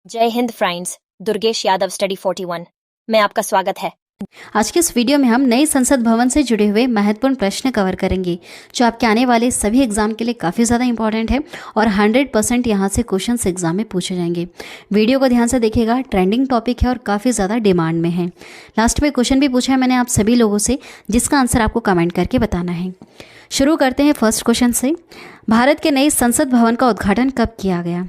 जय Hind friends, Durgesh Yadav study 41 में आपका स्वागत है। आज के इस वीडियो में हम नए संसद भवन से जुड़े हुए महत्वपूर्ण प्रश्न कवर करेंगे जो आपके आने वाले सभी एग्जाम के लिए काफ़ी ज़्यादा इंपॉर्टेंट है और 100% यहाँ से क्वेश्चंस एग्जाम में पूछे जाएंगे। वीडियो को ध्यान से देखिएगा, ट्रेंडिंग टॉपिक है और काफ़ी ज़्यादा डिमांड में है। लास्ट में क्वेश्चन भी पूछा है मैंने आप सभी लोगों से, जिसका आंसर आपको कमेंट करके बताना है। शुरू करते हैं फर्स्ट क्वेश्चन से। भारत के नए संसद भवन का उद्घाटन कब किया गया?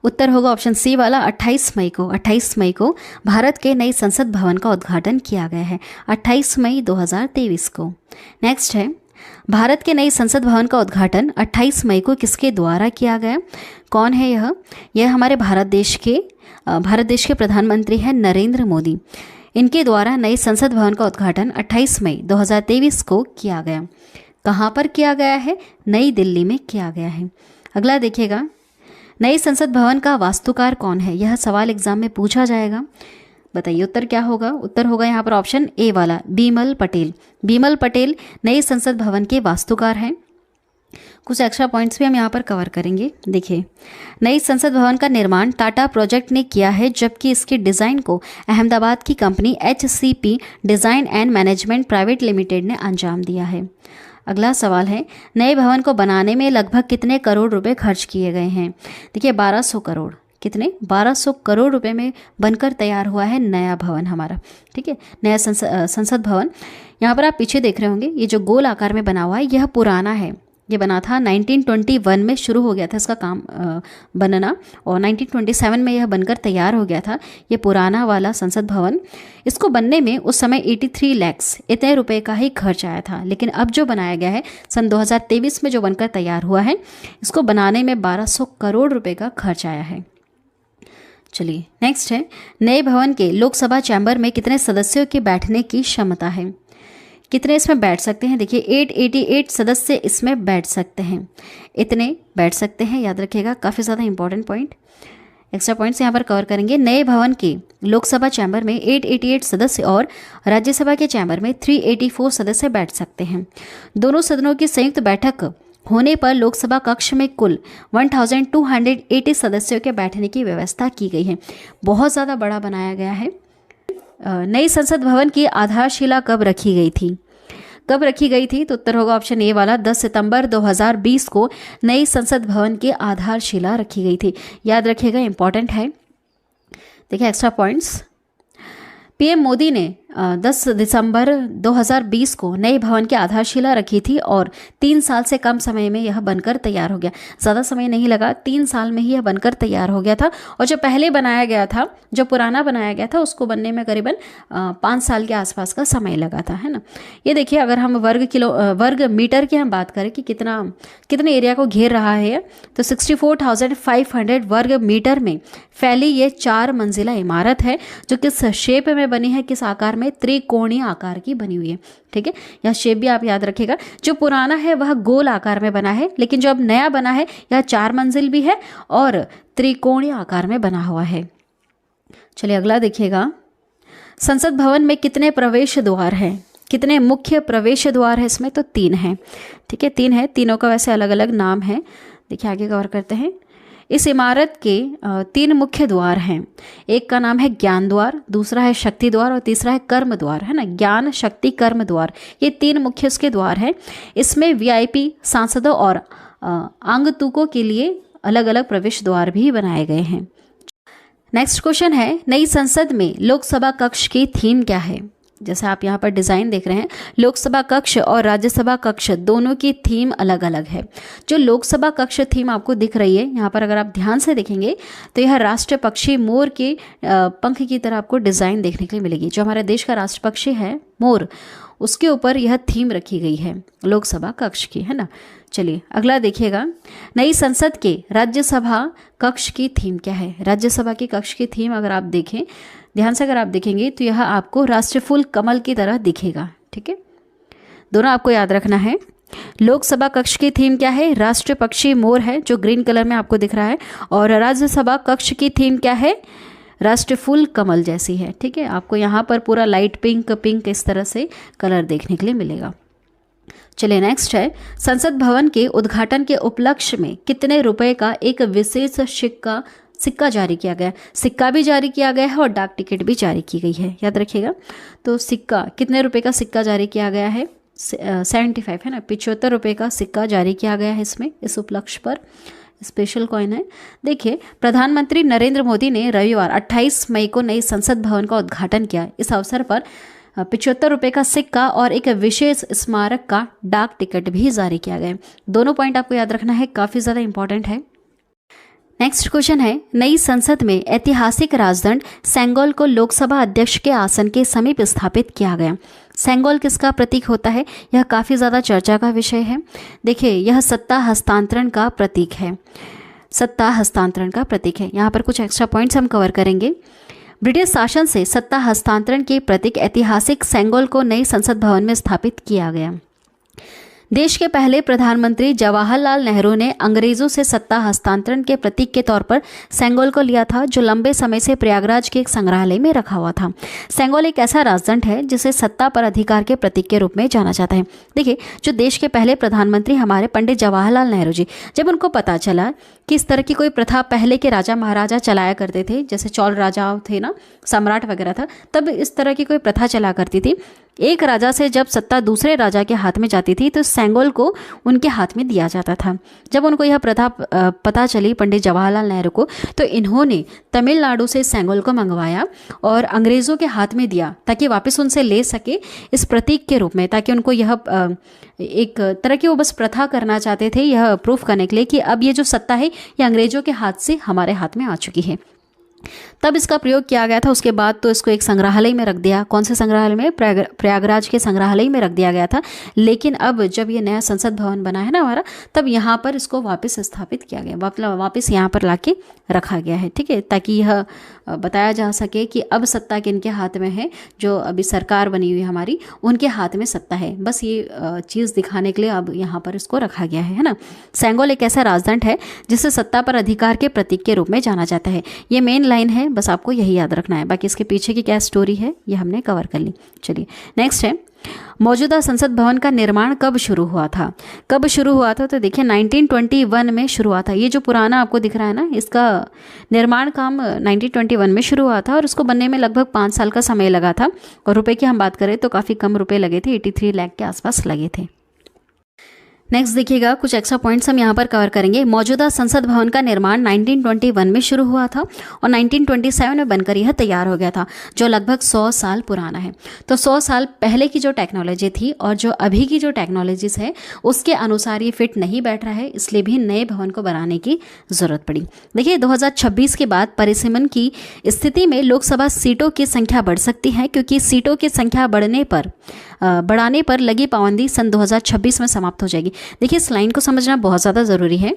उत्तर होगा ऑप्शन सी वाला 28 मई को। 28 मई को भारत के नए संसद भवन का उद्घाटन किया गया है, 28 मई 2023 को। नेक्स्ट है, भारत के नए संसद भवन का उद्घाटन 28 मई को किसके द्वारा किया गया? कौन है यह? यह हमारे भारत देश के प्रधानमंत्री हैं नरेंद्र मोदी। इनके द्वारा नए संसद भवन का उद्घाटन 28 मई 2023 को किया गया। कहाँ पर किया गया है? नई दिल्ली में किया गया है। अगला देखिएगा, नए संसद भवन का वास्तुकार कौन है? यह सवाल एग्जाम में पूछा जाएगा। बताइए उत्तर क्या होगा? उत्तर होगा यहाँ पर ऑप्शन ए वाला, बीमल पटेल। बीमल पटेल नए संसद भवन के वास्तुकार हैं। कुछ एक्स्ट्रा पॉइंट्स भी हम यहाँ पर कवर करेंगे। देखिए, नई संसद भवन का निर्माण टाटा प्रोजेक्ट ने किया है, जबकि इसके डिज़ाइन को अहमदाबाद की company HCP design and management private limited ने अंजाम दिया है। अगला सवाल है, नए भवन को बनाने में लगभग कितने करोड़ रुपए खर्च किए गए हैं? देखिए 1200 करोड़। कितने? 1200 करोड़ रुपए में बनकर तैयार हुआ है नया भवन हमारा। ठीक है, नया संसद भवन। यहाँ पर आप पीछे देख रहे होंगे, ये जो गोल आकार में बना हुआ है यह पुराना है। ये बना था 1921 में शुरू हो गया था इसका काम बनना, और 1927 में यह बनकर तैयार हो गया था। ये पुराना वाला संसद भवन, इसको बनने में उस समय 83 लाख इतने रुपए का ही खर्च आया था। लेकिन अब जो बनाया गया है सन 2023 में जो बनकर तैयार हुआ है, इसको बनाने में 1200 करोड़ रुपए का खर्च आया है। चलिए नेक्स्ट है, नए भवन के लोकसभा चैम्बर में कितने सदस्यों के बैठने की क्षमता है? कितने इसमें बैठ सकते हैं? देखिए 888 सदस्य इसमें बैठ सकते हैं। इतने बैठ सकते हैं, याद रखिएगा, काफ़ी ज़्यादा इंपॉर्टेंट पॉइंट। एक्स्ट्रा पॉइंट्स यहाँ पर कवर करेंगे। नए भवन के लोकसभा चैम्बर में 888 सदस्य और राज्यसभा के चैम्बर में 384 सदस्य बैठ सकते हैं। दोनों सदनों की संयुक्त बैठक होने पर लोकसभा कक्ष में कुल 1280 सदस्यों के बैठने की व्यवस्था की गई है। बहुत ज़्यादा बड़ा बनाया गया है। नई संसद भवन की आधारशिला कब रखी गई थी? कब रखी गई थी? तो उत्तर होगा ऑप्शन ए वाला, 10 सितंबर 2020 को नई संसद भवन की आधारशिला रखी गई थी। याद रखिएगा, इंपॉर्टेंट है। देखिए एक्स्ट्रा पॉइंट्स, पीएम मोदी ने 10 दिसंबर 2020 को नए भवन की आधारशिला रखी थी और 3 साल से कम समय में यह बनकर तैयार हो गया। ज़्यादा समय नहीं लगा, 3 साल में ही यह बनकर तैयार हो गया था। और जो पहले बनाया गया था, जो पुराना बनाया गया था, उसको बनने में करीबन 5 साल के आसपास का समय लगा था, है ना। ये देखिए, अगर हम वर्ग मीटर की हम बात करें कि कितने एरिया को घेर रहा है, तो 64,500 वर्ग मीटर में फैली ये 4 मंजिला इमारत है, जो किस शेप में बनी है, किस आकार में? त्रिकोणीय आकार की बनी हुई है। ठीक है, यह शेप भी आप याद रखिएगा। जो पुराना है वह गोल आकार में बना है, लेकिन जो अब नया बना है यह 4 मंजिल भी है और त्रिकोणीय आकार में बना हुआ है। चलिए अगला देखिएगा, संसद भवन में कितने प्रवेश द्वार हैं? कितने मुख्य प्रवेश द्वार है इसमें? तो 3 हैं। ठीक है, 3 है। तीनों का वैसे अलग अलग नाम है। देखिए आगे कवर करते हैं। इस इमारत के 3 मुख्य द्वार हैं। एक का नाम है ज्ञान द्वार, दूसरा है शक्ति द्वार और तीसरा है कर्म द्वार, है ना। ज्ञान, शक्ति, कर्म द्वार, ये 3 मुख्य इसके द्वार हैं। इसमें VIP सांसदों और आगंतुकों के लिए अलग अलग प्रवेश द्वार भी बनाए गए हैं। नेक्स्ट क्वेश्चन है, नई संसद में लोकसभा कक्ष की थीम क्या है? जैसे आप यहाँ पर डिज़ाइन देख रहे हैं, लोकसभा कक्ष और राज्यसभा कक्ष दोनों की थीम अलग अलग है। जो लोकसभा कक्ष थीम आपको दिख रही है यहाँ पर, अगर आप ध्यान से देखेंगे तो यह राष्ट्र पक्षी मोर के पंख की तरह आपको डिज़ाइन देखने के लिए मिलेगी। जो हमारे देश का राष्ट्र पक्षी है मोर, उसके ऊपर यह थीम रखी गई है लोकसभा कक्ष की, है ना। चलिए अगला देखिएगा, नई संसद के राज्यसभा कक्ष की थीम क्या है? राज्यसभा की कक्ष की थीम अगर आप देखें ध्यान से, अगर आप देखेंगे तो यह आपको राष्ट्रफूल कमल की तरह दिखेगा। ठीक है, दोनों आपको याद रखना है। लोकसभा कक्ष की थीम क्या है? राष्ट्र पक्षी मोर है, जो ग्रीन कलर में आपको दिख रहा है। और राज्यसभा कक्ष की थीम क्या है? राष्ट्रफूल कमल जैसी है। ठीक है, आपको यहाँ पर पूरा लाइट पिंक इस तरह से कलर देखने के लिए मिलेगा। चलिए नेक्स्ट है, संसद भवन के उद्घाटन के उपलक्ष्य में कितने रुपए का एक विशेष सिक्का सिक्का जारी किया गया, सिक्का भी जारी किया गया है और डाक टिकट भी जारी की गई है, याद रखिएगा। तो सिक्का, कितने रुपए का सिक्का जारी किया गया है? 75 है ना, 75 रुपये का सिक्का जारी किया गया है इसमें, इस उपलक्ष्य पर। स्पेशल कॉइन है। देखिए, प्रधानमंत्री नरेंद्र मोदी ने रविवार 28 मई को नई संसद भवन का उद्घाटन किया। इस अवसर पर 75 रुपये का सिक्का और एक विशेष स्मारक का डाक टिकट भी जारी किया गया। दोनों पॉइंट आपको याद रखना है, काफ़ी ज़्यादा इंपॉर्टेंट है। नेक्स्ट क्वेश्चन है, नई संसद में ऐतिहासिक राजदंड सेंगोल को लोकसभा अध्यक्ष के आसन के समीप स्थापित किया गया। सेंगोल किसका प्रतीक होता है? यह काफ़ी ज़्यादा चर्चा का विषय है। देखिए, यह सत्ता हस्तांतरण का प्रतीक है, सत्ता हस्तांतरण का प्रतीक है। यहाँ पर कुछ एक्स्ट्रा पॉइंट्स हम कवर करेंगे। ब्रिटिश शासन से सत्ता हस्तांतरण के प्रतीक ऐतिहासिक सेंगोल को नई संसद भवन में स्थापित किया गया। देश के पहले प्रधानमंत्री जवाहरलाल नेहरू ने अंग्रेजों से सत्ता हस्तांतरण के प्रतीक के तौर पर सेंगोल को लिया था, जो लंबे समय से प्रयागराज के एक संग्रहालय में रखा हुआ था। सेंगोल एक ऐसा राजदंड है जिसे सत्ता पर अधिकार के प्रतीक के रूप में जाना जाता है। देखिए, जो देश के पहले प्रधानमंत्री हमारे पंडित जवाहरलाल नेहरू जी, जब उनको पता चला कि इस तरह की कोई प्रथा पहले के राजा महाराजा चलाया करते थे, जैसे चौल राजा थे ना, सम्राट वगैरह था, तब इस तरह की कोई प्रथा चला करती थी। एक राजा से जब सत्ता दूसरे राजा के हाथ में जाती थी तो सेंगोल को उनके हाथ में दिया जाता था। जब उनको यह प्रथा पता चली पंडित जवाहरलाल नेहरू को, तो इन्होंने तमिलनाडु से सेंगोल को मंगवाया और अंग्रेज़ों के हाथ में दिया ताकि वापस उनसे ले सके इस प्रतीक के रूप में, ताकि उनको यह एक तरह की वो बस प्रथा करना चाहते थे, यह प्रूफ करने के लिए कि अब ये जो सत्ता है ये अंग्रेज़ों के हाथ से हमारे हाथ में आ चुकी है। तब इसका प्रयोग किया गया था। उसके बाद तो इसको एक संग्रहालय में रख दिया। कौन से संग्रहालय में? प्रयागराज के संग्रहालय में रख दिया गया था। लेकिन अब जब ये नया संसद भवन बना है ना हमारा, तब यहाँ पर इसको वापस स्थापित किया गया, मतलब वापस यहाँ पर लाके रखा गया है, ठीक है, ताकि यह बताया जा सके कि अब सत्ता किनके हाथ में है। जो अभी सरकार बनी हुई हमारी, उनके हाथ में सत्ता है। बस ये चीज़ दिखाने के लिए अब यहाँ पर इसको रखा गया है ना। सेंगोल एक ऐसा राजदंड है जिसे सत्ता पर अधिकार के प्रतीक के रूप में जाना जाता है। ये मेन लाइन है, बस आपको यही याद रखना है। बाकी इसके पीछे की क्या स्टोरी है ये हमने कवर कर ली। चलिए नेक्स्ट है, मौजूदा संसद भवन का निर्माण कब शुरू हुआ था? कब शुरू हुआ था? तो देखिए 1921 में शुरू हुआ था। ये जो पुराना आपको दिख रहा है ना, इसका निर्माण काम 1921 में शुरू हुआ था और इसको बनने में लगभग 5 साल का समय लगा था। और रुपए की हम बात करें तो काफ़ी कम रुपए लगे थे, 83 लाख के आसपास लगे थे। नेक्स्ट देखिएगा, कुछ एक्स्ट्रा पॉइंट्स हम यहाँ पर कवर करेंगे। मौजूदा संसद भवन का निर्माण 1921 में शुरू हुआ था और 1927 में बनकर यह तैयार हो गया था, जो लगभग 100 साल पुराना है। तो 100 साल पहले की जो टेक्नोलॉजी थी और जो अभी की जो टेक्नोलॉजीज है उसके अनुसार ये फिट नहीं बैठ रहा है, इसलिए भी नए भवन को बनाने की ज़रूरत पड़ी। देखिए 2026 के बाद परिसीमन की स्थिति में लोकसभा सीटों की संख्या बढ़ सकती है, क्योंकि सीटों की संख्या बढ़ाने पर लगी पाबंदी सन 2026 में समाप्त हो जाएगी। देखिए इस लाइन को समझना बहुत ज़्यादा ज़रूरी है।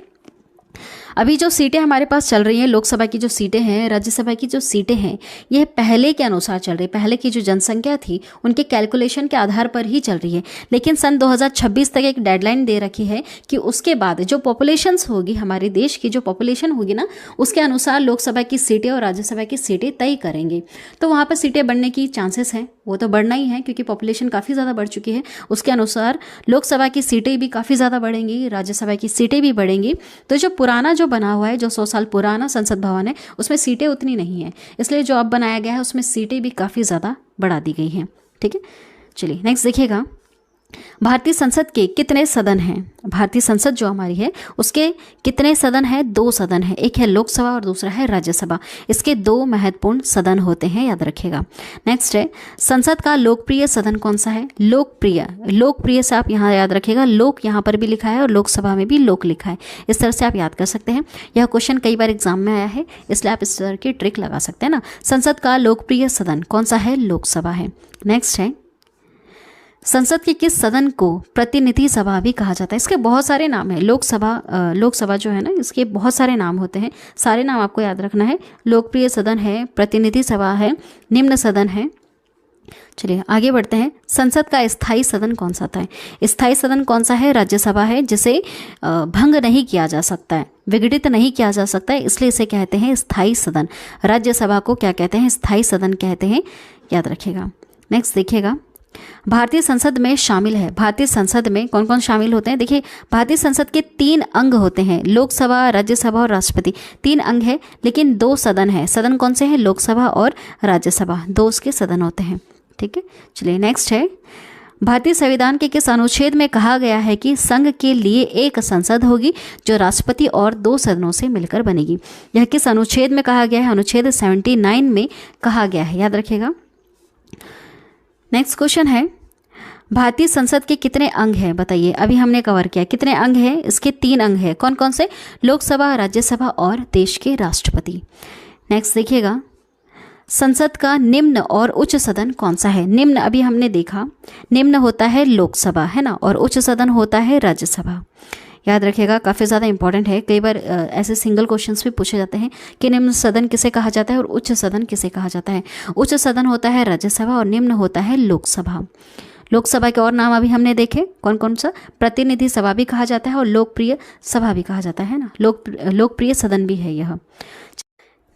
अभी जो सीटें हमारे पास चल रही हैं, लोकसभा की जो सीटें हैं, राज्यसभा की जो सीटें हैं, यह पहले के अनुसार चल रही है। पहले की जो जनसंख्या थी उनके कैलकुलेशन के आधार पर ही चल रही है। लेकिन सन 2026 तक एक डेडलाइन दे रखी है कि उसके बाद जो पॉपुलेशंस होगी, हमारे देश की जो पॉपुलेशन होगी ना, उसके अनुसार लोकसभा की सीटें और राज्यसभा की सीटें तय करेंगे। तो वहाँ पर सीटें बढ़ने की चांसेस हैं, वो तो बढ़ना ही है क्योंकि पॉपुलेशन काफ़ी ज़्यादा बढ़ चुकी है। उसके अनुसार लोकसभा की सीटें भी काफ़ी ज़्यादा बढ़ेंगी, राज्यसभा की सीटें भी बढ़ेंगी। तो जो पुराना जो बना हुआ है, जो 100 साल पुराना संसद भवन है, उसमें सीटें उतनी नहीं है, इसलिए जो अब बनाया गया है उसमें सीटें भी काफ़ी ज़्यादा बढ़ा दी गई हैं। ठीक है, चलिए नेक्स्ट देखिएगा, भारतीय संसद के कितने सदन हैं? भारतीय संसद जो हमारी है उसके कितने सदन हैं? 2 सदन हैं, एक है लोकसभा और दूसरा है राज्यसभा। इसके 2 महत्वपूर्ण सदन होते हैं, याद रखिएगा। नेक्स्ट है, संसद का लोकप्रिय सदन कौन सा है? लोकप्रिय से आप यहाँ याद रखिएगा, लोक यहाँ पर भी लिखा है और लोकसभा में भी लोक लिखा है। इस तरह से आप याद कर सकते हैं। यह क्वेश्चन कई बार एग्जाम में आया है, इसलिए आप इस तरह की ट्रिक लगा सकते हैं ना। संसद का लोकप्रिय सदन कौन सा है? लोकसभा है। नेक्स्ट है, संसद के किस सदन को प्रतिनिधि सभा भी कहा जाता है? इसके बहुत सारे नाम हैं। लोकसभा जो है ना, इसके बहुत सारे नाम होते हैं, सारे नाम आपको याद रखना है। लोकप्रिय सदन है, प्रतिनिधि सभा है, निम्न सदन है। चलिए आगे बढ़ते हैं। संसद का स्थायी सदन कौन सा था? स्थायी सदन कौन सा है? राज्यसभा है, जिसे भंग नहीं किया जा सकता है, विघटित नहीं किया जा सकता है, इसलिए इसे कहते हैं स्थायी सदन। राज्यसभा को क्या कहते हैं? स्थायी सदन कहते हैं, याद रखिएगा। नेक्स्ट देखिएगा, भारतीय संसद में शामिल है। भारतीय संसद में कौन कौन शामिल होते हैं? देखिए, भारतीय संसद के 3 अंग होते हैं, लोकसभा, राज्यसभा और राष्ट्रपति। 3 अंग है, लेकिन 2 सदन है। सदन कौन से हैं? लोकसभा और राज्यसभा, 2 उसके सदन होते हैं। ठीक है, चलिए नेक्स्ट है, भारतीय संविधान के किस अनुच्छेद में कहा गया है कि संघ के लिए एक संसद होगी जो राष्ट्रपति और 2 सदनों से मिलकर बनेगी? यह किस अनुच्छेद में कहा गया है? अनुच्छेद 79 में कहा गया है, याद रखिएगा। नेक्स्ट क्वेश्चन है, भारतीय संसद के कितने अंग हैं? बताइए, अभी हमने कवर किया कितने अंग हैं? इसके 3 अंग हैं। कौन कौन से? लोकसभा, राज्यसभा और देश के राष्ट्रपति। नेक्स्ट देखिएगा, संसद का निम्न और उच्च सदन कौन सा है? निम्न अभी हमने देखा, निम्न होता है लोकसभा, है ना, और उच्च सदन होता है राज्यसभा। याद रखिएगा, काफ़ी ज़्यादा इंपॉर्टेंट है। कई बार ऐसे सिंगल क्वेश्चंस भी पूछे जाते हैं कि निम्न सदन किसे कहा जाता है और उच्च सदन किसे कहा जाता है। उच्च सदन होता है राज्यसभा और निम्न होता है लोकसभा। लोकसभा के और नाम अभी हमने देखे, कौन कौन सा? प्रतिनिधि सभा भी कहा जाता है और लोकप्रिय सभा भी कहा जाता है ना, लोकप्रिय सदन भी है यह।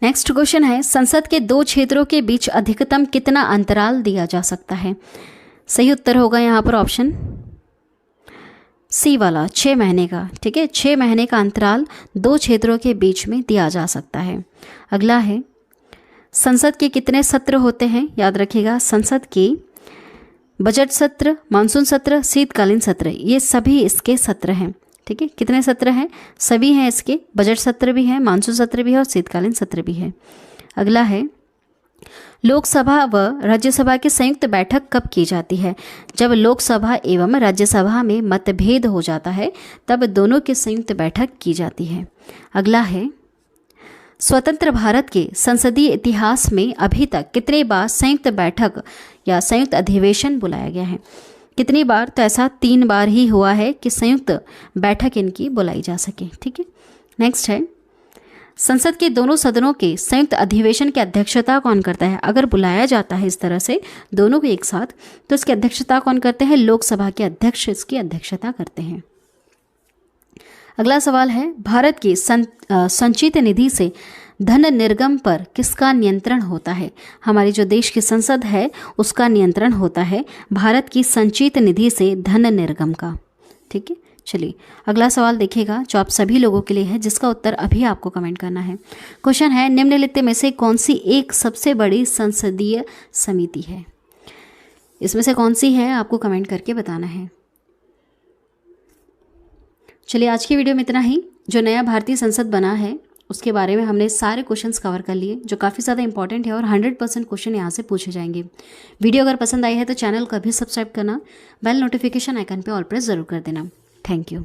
नेक्स्ट क्वेश्चन है, संसद के 2 क्षेत्रों के बीच अधिकतम कितना अंतराल दिया जा सकता है? सही उत्तर होगा यहाँ पर ऑप्शन सी वाला, 6 महीने का। ठीक है, 6 महीने का अंतराल 2 क्षेत्रों के बीच में दिया जा सकता है। अगला है, संसद के कितने सत्र होते हैं? याद रखिएगा, संसद के बजट सत्र, मानसून सत्र, शीतकालीन सत्र, ये सभी इसके सत्र हैं। ठीक है, कितने सत्र हैं? सभी हैं इसके, बजट सत्र भी है, मानसून सत्र भी है और शीतकालीन सत्र भी है। अगला है, लोकसभा व राज्यसभा की संयुक्त बैठक कब की जाती है? जब लोकसभा एवं राज्यसभा में मतभेद हो जाता है तब दोनों की संयुक्त बैठक की जाती है। अगला है, स्वतंत्र भारत के संसदीय इतिहास में अभी तक कितने बार संयुक्त बैठक या संयुक्त अधिवेशन बुलाया गया है? कितनी बार? तो ऐसा 3 बार ही हुआ है कि संयुक्त बैठक इनकी बुलाई जा सके। ठीक है, नेक्स्ट है, संसद के दोनों सदनों के संयुक्त अधिवेशन की अध्यक्षता कौन करता है? अगर बुलाया जाता है इस तरह से दोनों को एक साथ, तो इसकी अध्यक्षता कौन करते हैं? लोकसभा के अध्यक्ष इसकी अध्यक्षता करते हैं। अगला सवाल है, भारत की संचित निधि से धन निर्गम पर किसका नियंत्रण होता है? हमारी जो देश की संसद है उसका नियंत्रण होता है भारत की संचित निधि से धन निर्गम का। ठीक है, चलिए अगला सवाल देखिएगा जो आप सभी लोगों के लिए है, जिसका उत्तर अभी आपको कमेंट करना है। क्वेश्चन है, निम्नलिखित में से कौन सी एक सबसे बड़ी संसदीय समिति है? इसमें से कौन सी है आपको कमेंट करके बताना है। चलिए आज की वीडियो में इतना ही। जो नया भारतीय संसद बना है उसके बारे में हमने सारे क्वेश्चंस कवर कर लिए जो काफ़ी ज़्यादा इंपॉर्टेंट है और 100% क्वेश्चन यहाँ से पूछे जाएंगे। वीडियो अगर पसंद आई है तो चैनल को भी सब्सक्राइब करना, बेल नोटिफिकेशन आइकन पे ऑल प्रेस ज़रूर कर देना। Thank you.